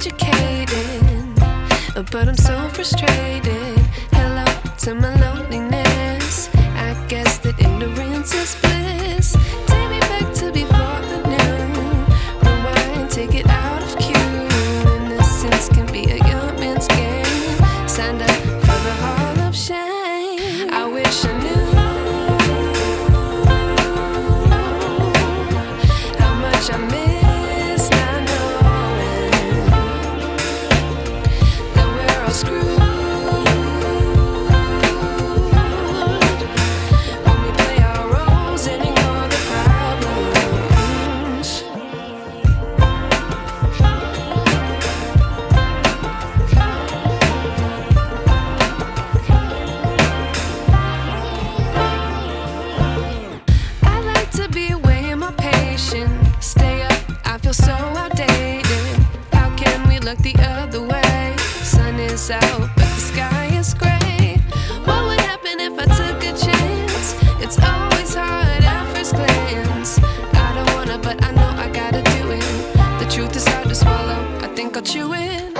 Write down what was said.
educated, but I'm so frustrated. Hello to my loneliness. I guess that ignorance is bliss. Take me back to before the new. Rewind, take it out of cue. Innocence can be a young man's game. Signed up for the hall of shame. I wish I knew how much I miss not knowing that we're all screwed when we play our roles and ignore the problems. I like to be away in my patience. Stay up, I feel so outdated. How can we look the other way? Sun is out, but the sky is gray. What would happen if I took a chance? It's always hard at first glance. I don't wanna, but I know I gotta do it. The truth is hard to swallow, I think I'll chew it.